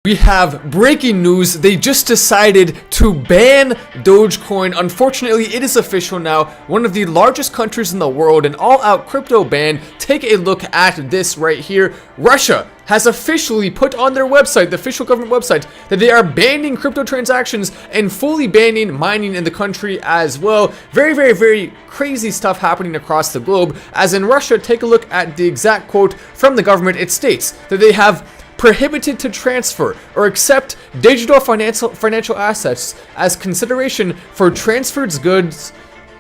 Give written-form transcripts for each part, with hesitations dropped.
We have breaking news. They just decided to ban Dogecoin. Unfortunately, it is official now. One of the largest countries in the world, an all-out crypto ban. Take a look at this right here. Russia has officially put on their website, the official government website, that they are banning crypto transactions and fully banning mining in the country as well. Very, very, very crazy stuff happening across the globe. As in Russia, take a look at the exact quote from the government. It states that they have prohibited to transfer or accept digital financial assets as consideration for transferred goods,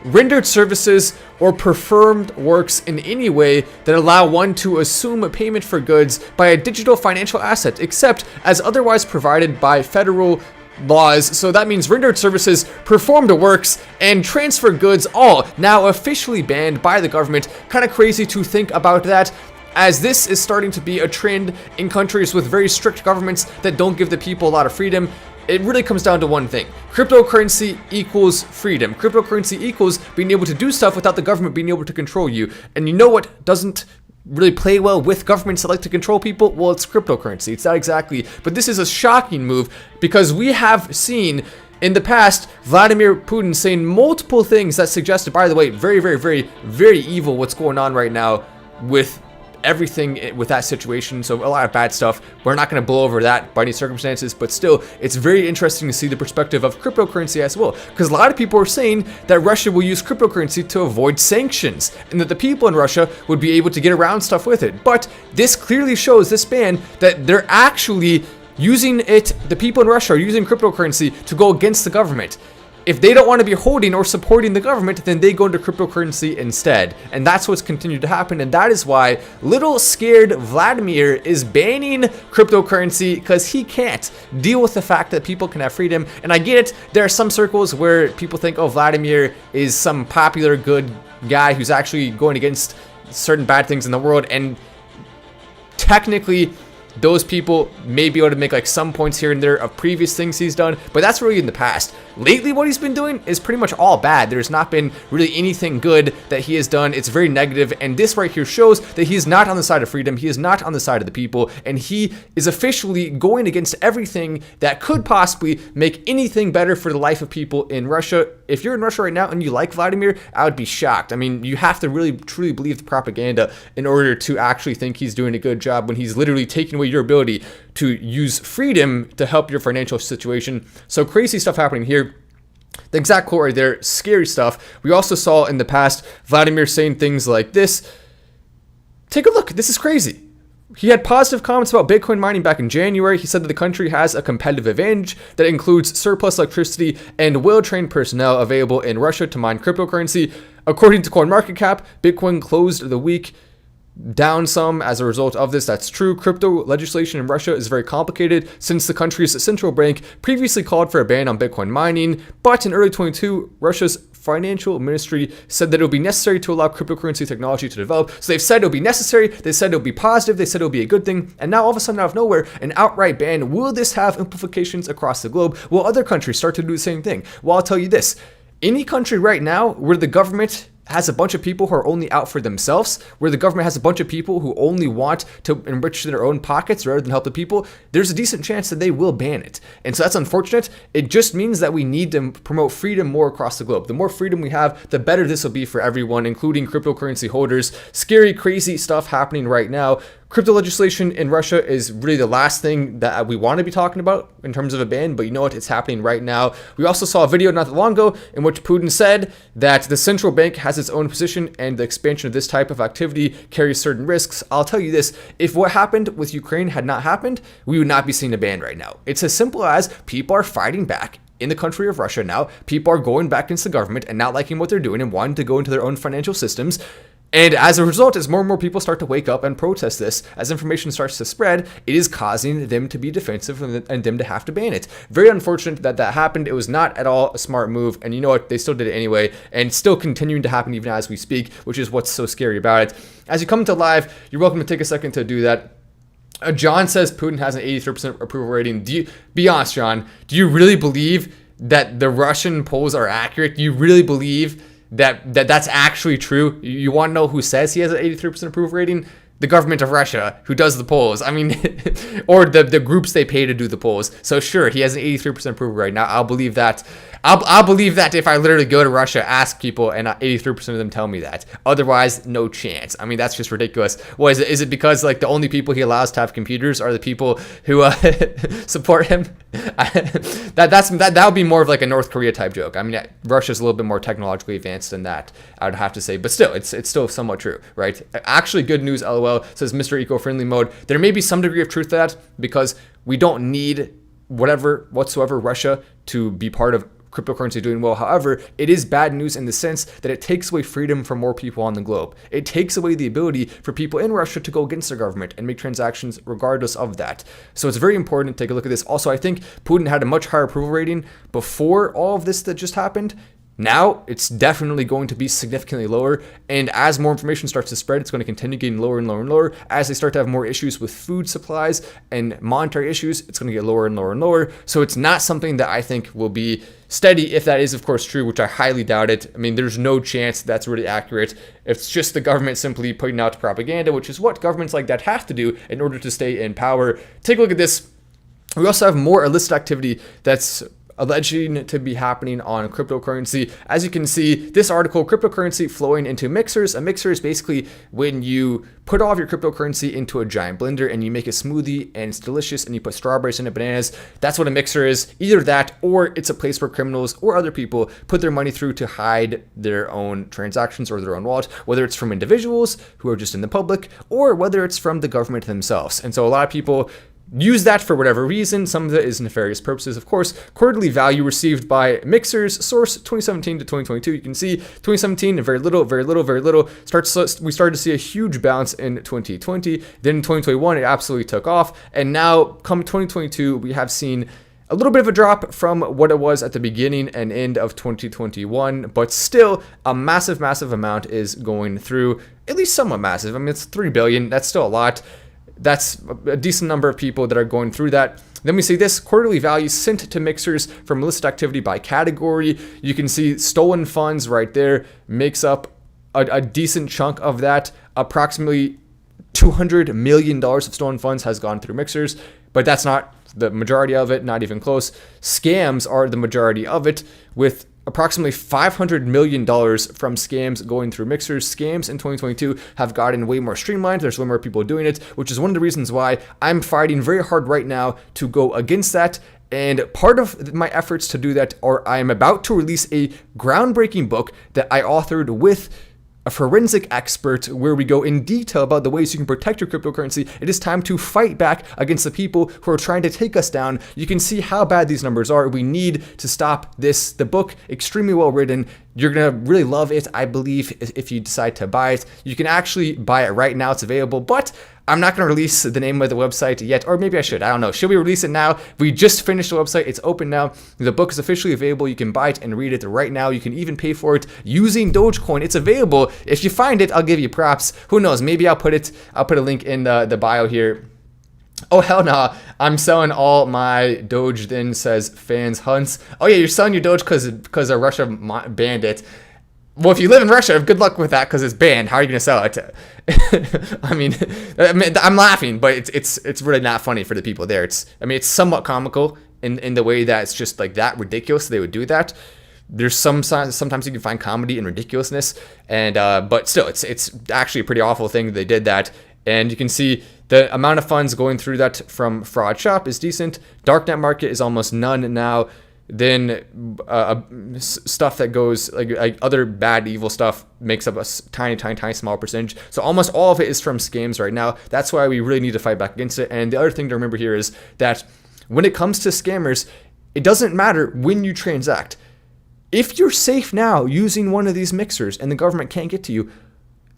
rendered services, or performed works in any way that allow one to assume a payment for goods by a digital financial asset, except as otherwise provided by federal laws. So that means rendered services, performed works, and transfer goods all now officially banned by the government. Kind of crazy to think about that, as this is starting to be a trend in countries with very strict governments that don't give the people a lot of freedom. It really comes down to one thing. Cryptocurrency equals freedom. Cryptocurrency equals being able to do stuff without the government being able to control you. And you know what doesn't really play well with governments that like to control people? Well, it's cryptocurrency. It's not exactly. But this is a shocking move, because we have seen in the past Vladimir Putin saying multiple things that suggested, by the way, very, very, very, very evil what's going on right now with everything with that situation. So a lot of bad stuff. We're not going to blow over that by any circumstances, but still, it's very interesting to see the perspective of cryptocurrency as well, because a lot of people are saying that Russia will use cryptocurrency to avoid sanctions and that the people in Russia would be able to get around stuff with it. But this clearly shows, this ban, that they're actually using it, the people in Russia are using cryptocurrency to go against the government. If they don't want to be holding or supporting the government, then they go into cryptocurrency instead. And that's what's continued to happen. And that is why little scared Vladimir is banning cryptocurrency, because he can't deal with the fact that people can have freedom. And I get it. There are some circles where people think, oh, Vladimir is some popular good guy who's actually going against certain bad things in the world. And technically, those people may be able to make like some points here and there of previous things he's done, but that's really in the past. Lately, what he's been doing is pretty much all bad. There's not been really anything good that he has done. It's very negative, and this right here shows that he is not on the side of freedom. He is not on the side of the people, and he is officially going against everything that could possibly make anything better for the life of people in Russia. If you're in Russia right now and you like Vladimir, I would be shocked. I mean, you have to really truly believe the propaganda in order to actually think he's doing a good job when he's literally taking away your ability to use freedom to help your financial situation. So crazy stuff happening here. The exact quote right there, scary stuff. We also saw in the past Vladimir saying things like this. Take a look. This is crazy. He had positive comments about Bitcoin mining back in January. He said that the country has a competitive advantage that includes surplus electricity and well-trained personnel available in Russia to mine cryptocurrency. According to CoinMarketCap, Bitcoin closed the week down some as a result of this. That's true. Crypto legislation in Russia is very complicated, since the country's central bank previously called for a ban on Bitcoin mining. But in early 2022, Russia's financial ministry said that it would be necessary to allow cryptocurrency technology to develop. So they've said it'll be necessary, they said it'll be positive, they said it'll be a good thing, and now all of a sudden out of nowhere, an outright ban. Will this have implications across the globe? Will other countries start to do the same thing? Well, I'll tell you this. Any country right now where the government has a bunch of people who are only out for themselves, where the government has a bunch of people who only want to enrich their own pockets rather than help the people, there's a decent chance that they will ban it. And so that's unfortunate. It just means that we need to promote freedom more across the globe. The more freedom we have, the better this will be for everyone, including cryptocurrency holders. Scary, crazy stuff happening right now. Crypto legislation in Russia is really the last thing that we want to be talking about in terms of a ban, but you know what? It's happening right now. We also saw a video not that long ago in which Putin said that the central bank has its own position and the expansion of this type of activity carries certain risks. I'll tell you this, if what happened with Ukraine had not happened, we would not be seeing a ban right now. It's as simple as people are fighting back in the country of Russia now. People are going back against the government and not liking what they're doing and wanting to go into their own financial systems. And as a result, as more and more people start to wake up and protest this, as information starts to spread, it is causing them to be defensive and them to have to ban it. Very unfortunate that that happened. It was not at all a smart move. And you know what? They still did it anyway, and still continuing to happen even as we speak, which is what's so scary about it. As you come to live, you're welcome to take a second to do that. John says Putin has an 83% approval rating. Be honest, John, do you really believe that the Russian polls are accurate? Do you really believe that's actually true? You want to know who says he has an 83% approval rating? the government of Russia who does the polls. I mean, or the groups they pay to do the polls. So sure, he has an 83% approval right now. I'll believe that. I'll believe that if I literally go to Russia, ask people, and 83% of them tell me that. Otherwise, no chance. I mean, that's just ridiculous. What is it? Is it because like the only people he allows to have computers are the people who support him? That would be more of like a North Korea type joke. I mean, Russia's a little bit more technologically advanced than that, I would have to say. But still, it's still somewhat true, right? Actually, good news, LOL, says Mr. Eco-Friendly Mode. There may be some degree of truth to that because we don't need whatsoever Russia to be part of cryptocurrency doing well. However, it is bad news in the sense that it takes away freedom from more people on the globe. It takes away the ability for people in Russia to go against the government and make transactions regardless of that. So it's very important to take a look at this. Also, I think Putin had a much higher approval rating before all of this that just happened. Now, it's definitely going to be significantly lower, and as more information starts to spread, it's going to continue getting lower and lower and lower. As they start to have more issues with food supplies and monetary issues, it's going to get lower and lower and lower. So it's not something that I think will be steady, if that is, of course, true, which I highly doubt it. I mean, there's no chance that's really accurate. It's just the government simply putting out propaganda, which is what governments like that have to do in order to stay in power. Take a look at this. We also have more illicit activity that's alleging to be happening on cryptocurrency. As you can see, this article, cryptocurrency flowing into mixers. A mixer is basically when you put all of your cryptocurrency into a giant blender and you make a smoothie and it's delicious and you put strawberries in it, bananas. That's what a mixer is. Either that or it's a place where criminals or other people put their money through to hide their own transactions or their own wallet, whether it's from individuals who are just in the public or whether it's from the government themselves. And so a lot of people use that for whatever reason. Some of it is nefarious purposes, of course. Quarterly value received by mixers, source 2017 to 2022. You can see 2017, very little. We started to see a huge bounce in 2020. Then in 2021, it absolutely took off. And now, come 2022, we have seen a little bit of a drop from what it was at the beginning and end of 2021, but still a massive amount is going through, at least somewhat massive. I mean, it's 3 billion. That's still a lot. That's a decent number of people that are going through that. Then we see this quarterly value sent to mixers from illicit activity by category. You can see stolen funds right there makes up a decent chunk of that. Approximately $200 million of stolen funds has gone through mixers, but that's not the majority of it, not even close. Scams are the majority of it, with approximately $500 million from scams going through mixers. Scams in 2022 have gotten way more streamlined. There's way more people doing it, which is one of the reasons why I'm fighting very hard right now to go against that. And part of my efforts to do that are I'm about to release a groundbreaking book that I authored with a forensic expert where we go in detail about the ways you can protect your cryptocurrency. It is time to fight back against the people who are trying to take us down. You can see how bad these numbers are. We need to stop this. The book, extremely well written. You're going to really love it, I believe, if you decide to buy it. You can actually buy it right now. It's available, but I'm not going to release the name of the website yet, or maybe I should. I don't know. Should we release it now? We just finished the website. It's open now. The book is officially available. You can buy it and read it right now. You can even pay for it using Dogecoin. It's available. If you find it, I'll give you props. Who knows? Maybe I'll put a link in the bio here. Oh, hell no. I'm selling all my Doge, then, says Fans Hunts. Oh, yeah, you're selling your Doge because Russia banned it. Well, if you live in Russia, good luck with that because it's banned. How are you going to sell it? I mean, I'm laughing, but it's really not funny for the people there. It's somewhat comical in the way that it's just like that ridiculous they would do that. There's sometimes you can find comedy in ridiculousness, and but still, it's actually a pretty awful thing that they did that. And you can see the amount of funds going through that from fraud shop is decent. Darknet market is almost none now. Then stuff that goes like other bad, evil stuff makes up a tiny, small percentage. So almost all of it is from scams right now. That's why we really need to fight back against it. And the other thing to remember here is that when it comes to scammers, it doesn't matter when you transact. If you're safe now using one of these mixers and the government can't get to you,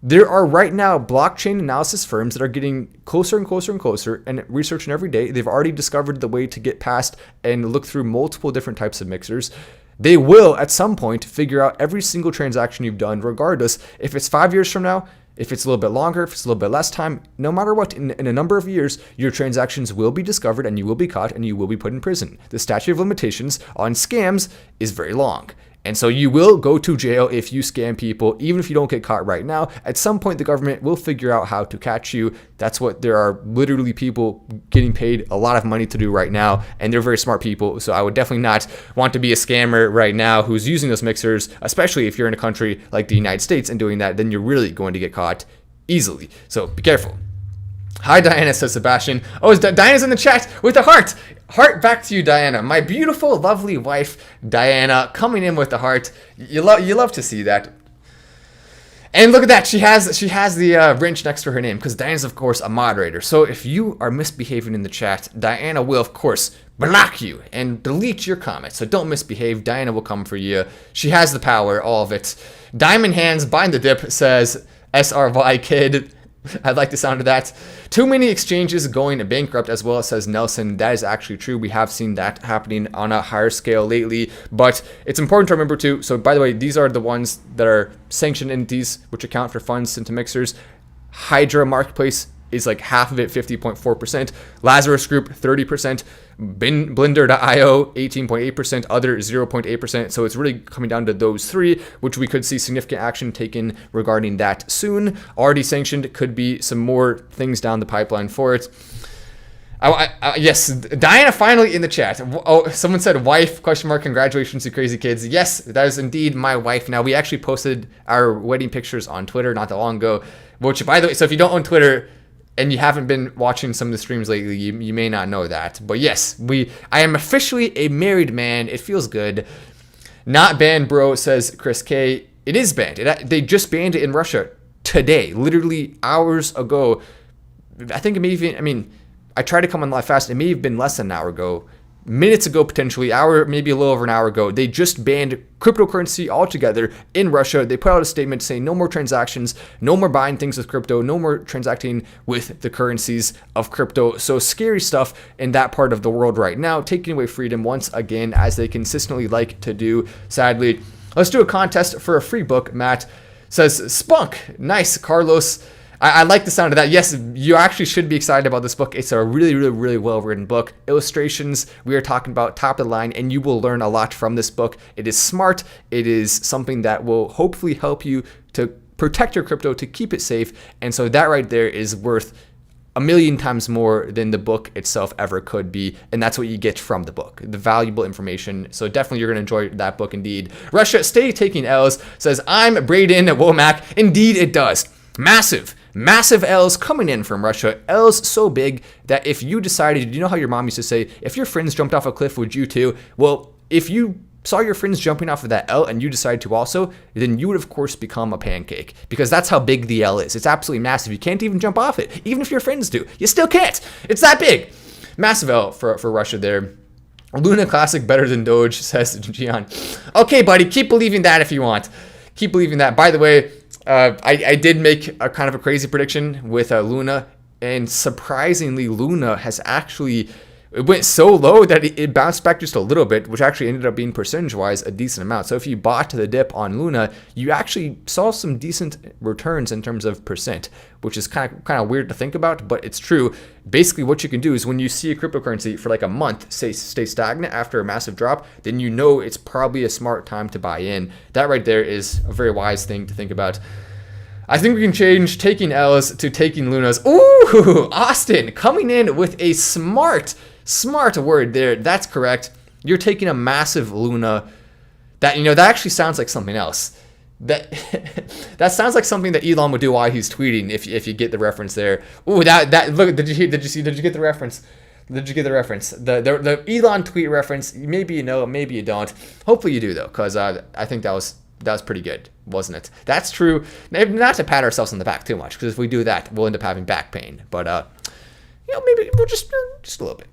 there are right now blockchain analysis firms that are getting closer and closer and researching every day. They've already discovered the way to get past and look through multiple different types of mixers. They will at some point figure out every single transaction you've done, regardless if it's 5 years from now, if it's a little bit longer, if it's a little bit less time, no matter what, in a number of years, your transactions will be discovered and you will be caught and you will be put in prison. The statute of limitations on scams is very long. And so you will go to jail if you scam people, even if you don't get caught right now. At some point, the government will figure out how to catch you. That's what there are literally people getting paid a lot of money to do right now, and they're very smart people. So I would definitely not want to be a scammer right now who's using those mixers, especially if you're in a country like the United States and doing that, then you're really going to get caught easily. So be careful. Hi, Diana, says Sebastian. Oh, Diana's in the chat with a heart. Heart back to you, Diana. My beautiful, lovely wife, Diana, coming in with the heart. You love to see that. And look at that. She has the wrench next to her name because Diana's, of course, a moderator. So if you are misbehaving in the chat, Diana will, of course, block you and delete your comments. So don't misbehave. Diana will come for you. She has the power, all of it. Diamond Hands, bind the dip, says SRY Kid. I like the sound of that. Too many exchanges going bankrupt as well, says Nelson. That is actually true. We have seen that happening on a higher scale lately, but it's important to remember too. So by the way, these are the ones that are sanctioned entities, which account for funds into mixers. Hydra Marketplace is like half of it, 50.4%. Lazarus Group, 30%. Blender.io, 18.8%. Other, 0.8%. So it's really coming down to those three, which we could see significant action taken regarding that soon. Already sanctioned, could be some more things down the pipeline for it. Yes, Diana finally in the chat. Oh, someone said wife, question mark, congratulations to Crazy Kids. Yes, that is indeed my wife. Now, we actually posted our wedding pictures on Twitter not that long ago, which, by the way, so if you don't own Twitter and you haven't been watching some of the streams lately, you may not know that. But yes, I am officially a married man. It feels good. Not banned, bro, says Chris K. It is banned. They just banned it in Russia today, literally hours ago. I think it may even, I tried to come on live fast. It may have been less than an hour ago, minutes ago, potentially, hour, maybe a little over an hour ago. They just banned cryptocurrency altogether in Russia. They put out a statement saying no more transactions, no more buying things with crypto, no more transacting with the currencies of crypto. So scary stuff in that part of the world right now, taking away freedom once again, as they consistently like to do, sadly. Let's do a contest for a free book. Matt says, Spunk. Nice, Carlos. I like the sound of that. Yes, you actually should be excited about this book. It's a really, really, really well-written book. Illustrations, we are talking about top of the line, and you will learn a lot from this book. It is smart. It is something that will hopefully help you to protect your crypto, to keep it safe. And so that right there is worth 1,000,000 times more than the book itself ever could be. And that's what you get from the book, the valuable information. So definitely you're going to enjoy that book indeed. Russia, stay taking L's, says, I'm Braden Womack. Indeed, it does. Massive L's coming in from Russia. L's so big that if you decided, you know how your mom used to say, if your friends jumped off a cliff, would you too? Well, if you saw your friends jumping off of that L and you decided to also, then you would of course become a pancake, because that's how big the L is. It's absolutely massive. You can't even jump off it. Even if your friends do, you still can't. It's that big. Massive L for Russia there. Luna Classic better than Doge, says Gian. Okay, buddy, keep believing that if you want. Keep believing that. By the way, I did make a kind of a crazy prediction with Luna, and surprisingly, Luna has actually, it went so low that it bounced back just a little bit, which actually ended up being percentage-wise a decent amount. So if you bought the dip on Luna, you actually saw some decent returns in terms of percent, which is kind of weird to think about, but it's true. Basically, what you can do is when you see a cryptocurrency for like a month stay stagnant after a massive drop, then you know it's probably a smart time to buy in. That right there is a very wise thing to think about. I think we can change taking L's to taking Lunas. Ooh, Austin coming in with a smart word there. That's correct. You're taking a massive Luna. That actually sounds like something else. That sounds like something that Elon would do while he's tweeting. If you get the reference there. Ooh, that look. Did you get the reference? Did you get the reference? The Elon tweet reference. Maybe you know, maybe you don't. Hopefully you do though, because I think that was pretty good, wasn't it? That's true. Not to pat ourselves on the back too much, because if we do that, we'll end up having back pain. But maybe we'll just a little bit.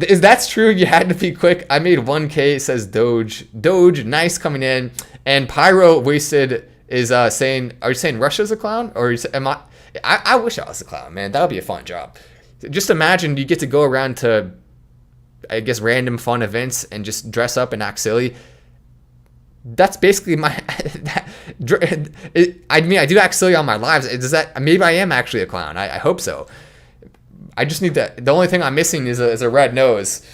Is that's true? You had to be quick. I made 1K, says Doge. Doge, nice coming in. And Pyro Wasted is saying, are you saying Russia's a clown? Or am I? I wish I was a clown, man. That would be a fun job. Just imagine you get to go around to, I guess, random fun events and just dress up and act silly. That's basically my. I do act silly on my lives. Does that? Maybe I am actually a clown. I hope so. I just need that. The only thing I'm missing is a red nose.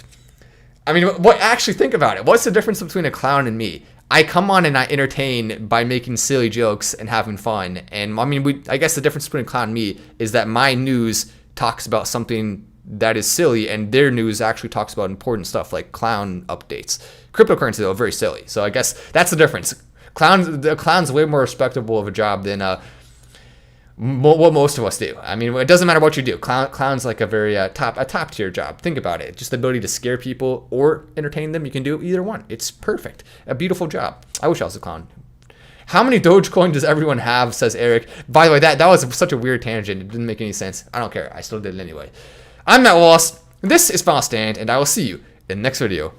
I mean, what? Actually, think about it. What's the difference between a clown and me? I come on and I entertain by making silly jokes and having fun. And I mean, I guess the difference between Clown and me is that my news talks about something that is silly, and their news actually talks about important stuff like Clown updates. Cryptocurrency, though, very silly. So I guess that's the difference. The Clown's way more respectable of a job than what most of us do. I mean, it doesn't matter what you do. Clown's like a very top tier job. Think about it. Just the ability to scare people or entertain them. You can do either one. It's perfect. A beautiful job. I wish I was a clown. How many Dogecoin does everyone have, says Eric. By the way, that was such a weird tangent. It didn't make any sense. I don't care. I still did it anyway. I'm Matt Wallace. This is Final Stand, and I will see you in the next video.